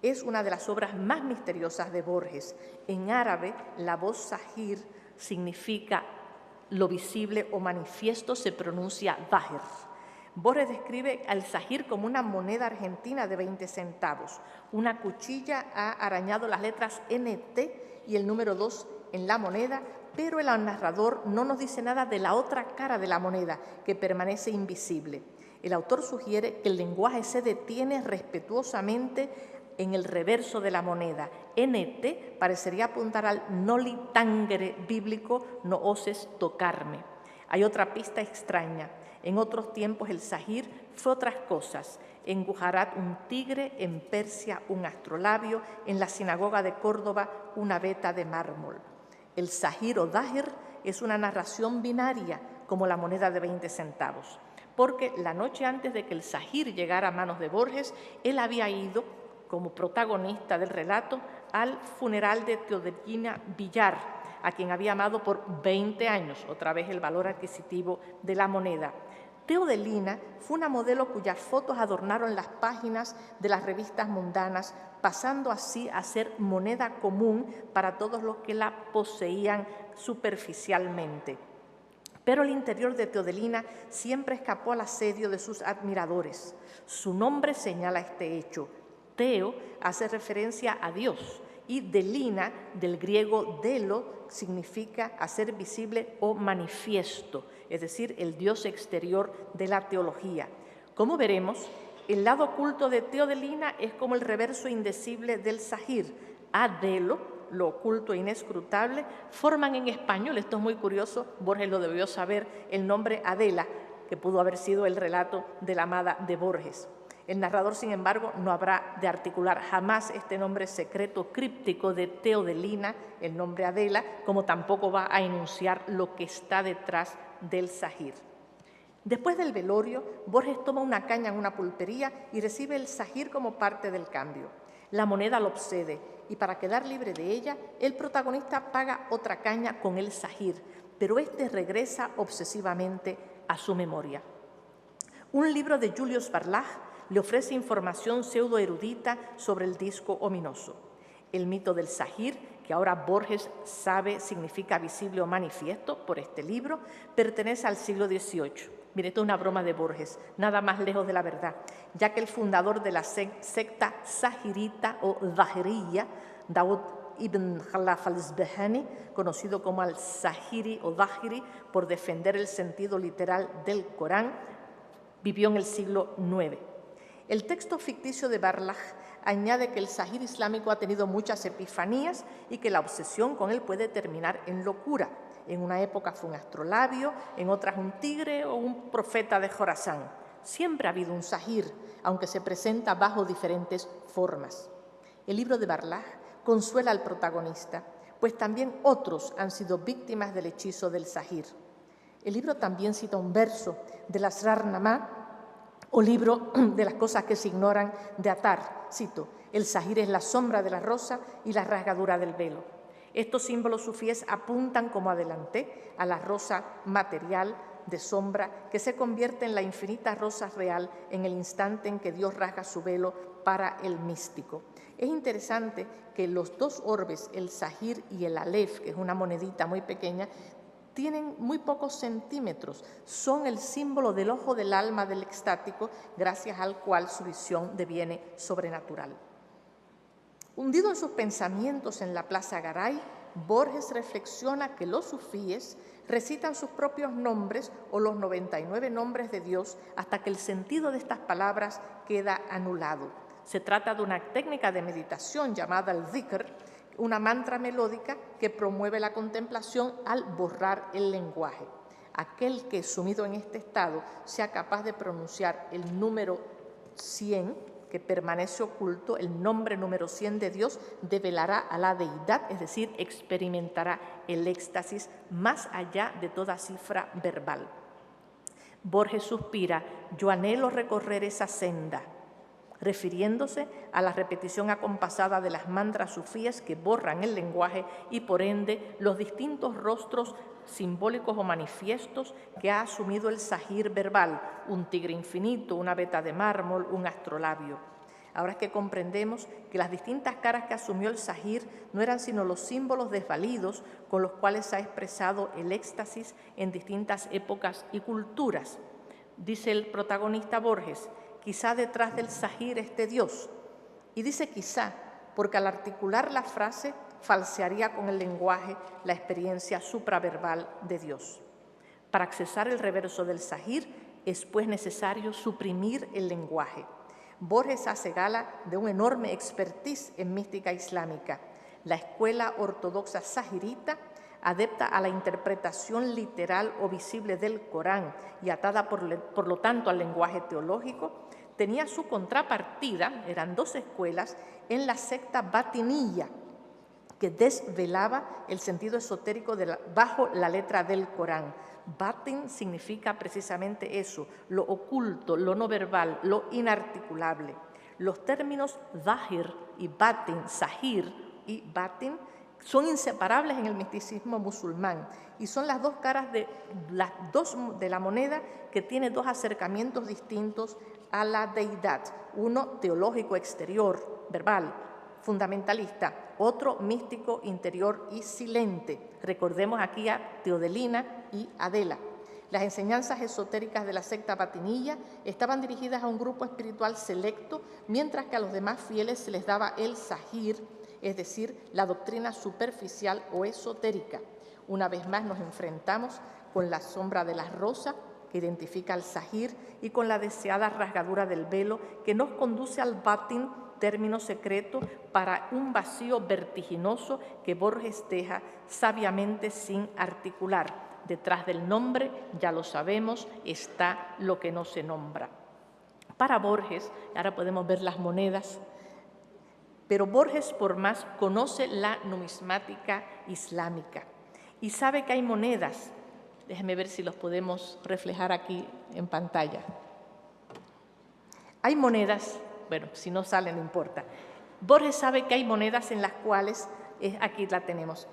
Es una de las obras más misteriosas de Borges. En árabe, la voz sahir significa lo visible o manifiesto, se pronuncia zahir. Borges describe al sahir como una moneda argentina de 20 centavos. Una cuchilla ha arañado las letras NT y el número 2 en la moneda, pero el narrador no nos dice nada de la otra cara de la moneda, que permanece invisible. El autor sugiere que el lenguaje se detiene respetuosamente en el reverso de la moneda. NT parecería apuntar al noli tangere bíblico, no oses tocarme. Hay otra pista extraña. En otros tiempos el sahir fue otras cosas. En Gujarat un tigre, en Persia un astrolabio, en la sinagoga de Córdoba una veta de mármol. El sahir o dahir es una narración binaria, como la moneda de 20 centavos, porque la noche antes de que el sahir llegara a manos de Borges, él había ido, como protagonista del relato, al funeral de Teodelina Villar, a quien había amado por 20 años, otra vez el valor adquisitivo de la moneda. Teodelina fue una modelo cuyas fotos adornaron las páginas de las revistas mundanas, pasando así a ser moneda común para todos los que la poseían superficialmente. Pero el interior de Teodelina siempre escapó al asedio de sus admiradores. Su nombre señala este hecho. Teo hace referencia a Dios y delina, del griego delo, significa hacer visible o manifiesto, es decir, el Dios exterior de la teología. Como veremos, el lado oculto de Teodelina es como el reverso indecible del sahir. Adelo, lo oculto e inescrutable, forman en español, esto es muy curioso, Borges lo debió saber, el nombre Adela, que pudo haber sido el relato de la amada de Borges. El narrador, sin embargo, no habrá de articular jamás este nombre secreto críptico de Teodelina, el nombre Adela, como tampoco va a enunciar lo que está detrás del sahir. Después del velorio, Borges toma una caña en una pulpería y recibe el sahir como parte del cambio. La moneda lo obsede y para quedar libre de ella, el protagonista paga otra caña con el sahir, pero este regresa obsesivamente a su memoria. Un libro de Julius Barlach le ofrece información pseudoerudita sobre el disco ominoso. El mito del sahir, que ahora Borges sabe significa visible o manifiesto por este libro, pertenece al siglo XVIII. Mire, esto es una broma de Borges, nada más lejos de la verdad, ya que el fundador de la secta sahirita o zahiriya, Daud ibn Khalaf al-Isbahani, conocido como al-Sahiri o Zahiri por defender el sentido literal del Corán, vivió en el siglo IX. El texto ficticio de Barlach añade que el sahir islámico ha tenido muchas epifanías y que la obsesión con él puede terminar en locura. En una época fue un astrolabio, en otras un tigre o un profeta de Jorasán. Siempre ha habido un sahir, aunque se presenta bajo diferentes formas. El libro de Barlach consuela al protagonista, pues también otros han sido víctimas del hechizo del sahir. El libro también cita un verso del Asrar-Namá, o libro de las cosas que se ignoran de Atar. Cito, el sahir es la sombra de la rosa y la rasgadura del velo. Estos símbolos sufíes apuntan, como adelanté, a la rosa material de sombra que se convierte en la infinita rosa real en el instante en que Dios rasga su velo para el místico. Es interesante que los dos orbes, el sahir y el alef, que es una monedita muy pequeña, tienen muy pocos centímetros, son el símbolo del ojo del alma del extático, gracias al cual su visión deviene sobrenatural. Hundido en sus pensamientos en la Plaza Garay, Borges reflexiona que los sufíes recitan sus propios nombres o los 99 nombres de Dios hasta que el sentido de estas palabras queda anulado. Se trata de una técnica de meditación llamada el dhikr, una mantra melódica que promueve la contemplación al borrar el lenguaje. Aquel que, sumido en este estado, sea capaz de pronunciar el número 100, que permanece oculto, el nombre número 100 de Dios, develará a la deidad, es decir, experimentará el éxtasis más allá de toda cifra verbal. Borges suspira, yo anhelo recorrer esa senda, refiriéndose a la repetición acompasada de las mantras sufíes que borran el lenguaje y, por ende, los distintos rostros simbólicos o manifiestos que ha asumido el sahir verbal, un tigre infinito, una veta de mármol, un astrolabio. Ahora es que comprendemos que las distintas caras que asumió el Zahir no eran sino los símbolos desvalidos con los cuales se ha expresado el éxtasis en distintas épocas y culturas. Dice el protagonista Borges, quizá detrás del Zahir esté Dios. Y dice quizá, porque al articular la frase falsearía con el lenguaje la experiencia supraverbal de Dios. Para accesar el reverso del Zahir es pues necesario suprimir el lenguaje. Borges hace gala de un enorme expertise en mística islámica. La escuela ortodoxa zahirita, adepta a la interpretación literal o visible del Corán y atada por lo tanto al lenguaje teológico, tenía su contrapartida, eran dos escuelas, en la secta batinilla, que desvelaba el sentido esotérico bajo la letra del Corán. Batin significa precisamente eso, lo oculto, lo no verbal, lo inarticulable. Los términos zahir y batin, zahir y batin, son inseparables en el misticismo musulmán y son las dos caras de la moneda que tiene dos acercamientos distintos a la deidad. Uno teológico exterior, verbal, fundamentalista, otro místico interior y silente. Recordemos aquí a Teodelina y Adela. Las enseñanzas esotéricas de la secta batinilla estaban dirigidas a un grupo espiritual selecto, mientras que a los demás fieles se les daba el zahir, es decir, la doctrina superficial o esotérica. Una vez más nos enfrentamos con la sombra de la rosa, que identifica al zahir, y con la deseada rasgadura del velo, que nos conduce al batin, término secreto para un vacío vertiginoso que Borges deja sabiamente sin articular. Detrás del nombre, ya lo sabemos, está lo que no se nombra. Para Borges, ahora podemos ver las monedas, pero Borges por más conoce la numismática islámica y sabe que hay monedas. Déjenme ver si los podemos reflejar aquí en pantalla. Hay monedas, bueno, si no sale no importa. Borges sabe que hay monedas en las cuales, aquí la tenemos,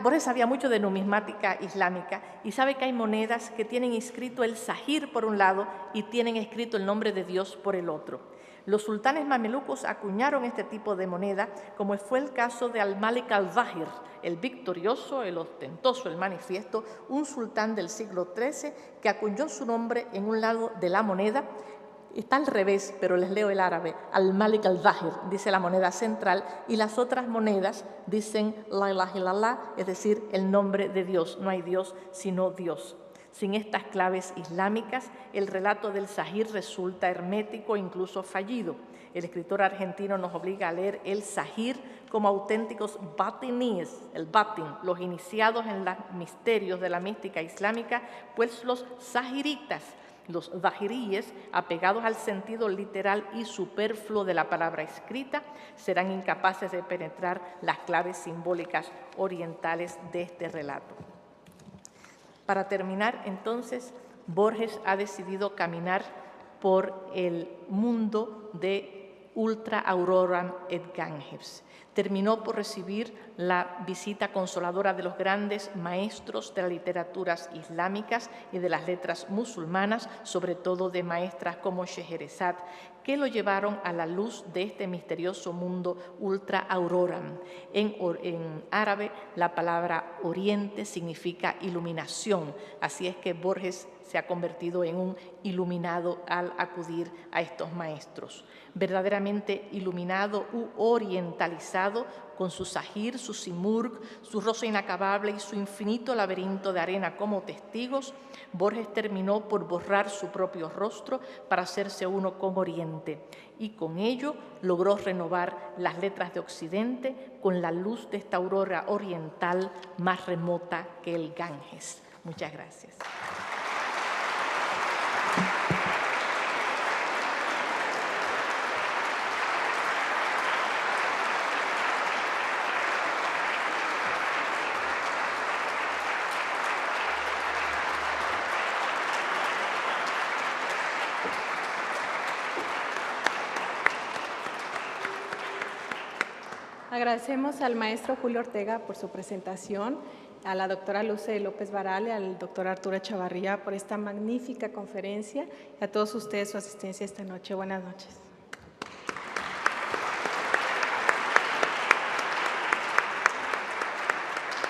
Borges sabía mucho de numismática islámica y sabe que hay monedas que tienen escrito el zahir por un lado y tienen escrito el nombre de Dios por el otro. Los sultanes mamelucos acuñaron este tipo de moneda, como fue el caso de Al-Malik al-Zahir, el victorioso, el ostentoso, el manifiesto, un sultán del siglo XIII que acuñó su nombre en un lado de la moneda. Está al revés, pero les leo el árabe. Al-Malik al-Zahir dice la moneda central y las otras monedas dicen la ilaha illallah, es decir, el nombre de Dios. No hay Dios sino Dios. Sin estas claves islámicas, el relato del Zahir resulta hermético e incluso fallido. El escritor argentino nos obliga a leer el Zahir como auténticos batiníes, el batin, los iniciados en los misterios de la mística islámica, pues los zahiritas, los zahiríes, apegados al sentido literal y superfluo de la palabra escrita, serán incapaces de penetrar las claves simbólicas orientales de este relato. Para terminar, entonces, Borges ha decidido caminar por el mundo de Ultra Auroram et Ganges. Terminó por recibir la visita consoladora de los grandes maestros de las literaturas islámicas y de las letras musulmanas, sobre todo de maestras como Scheherazade, que lo llevaron a la luz de este misterioso mundo Ultra Auroram. En árabe, la palabra oriente significa iluminación, así es que Borges se ha convertido en un iluminado al acudir a estos maestros. Verdaderamente iluminado u orientalizado, con su zahir, su simurg, su rosa inacabable y su infinito laberinto de arena como testigos, Borges terminó por borrar su propio rostro para hacerse uno con Oriente y con ello logró renovar las letras de Occidente con la luz de esta aurora oriental más remota que el Ganges. Muchas gracias. Agradecemos al maestro Julio Ortega por su presentación, a la doctora Luce López Baral y al doctor Arturo Chavarría por esta magnífica conferencia y a todos ustedes su asistencia esta noche. Buenas noches.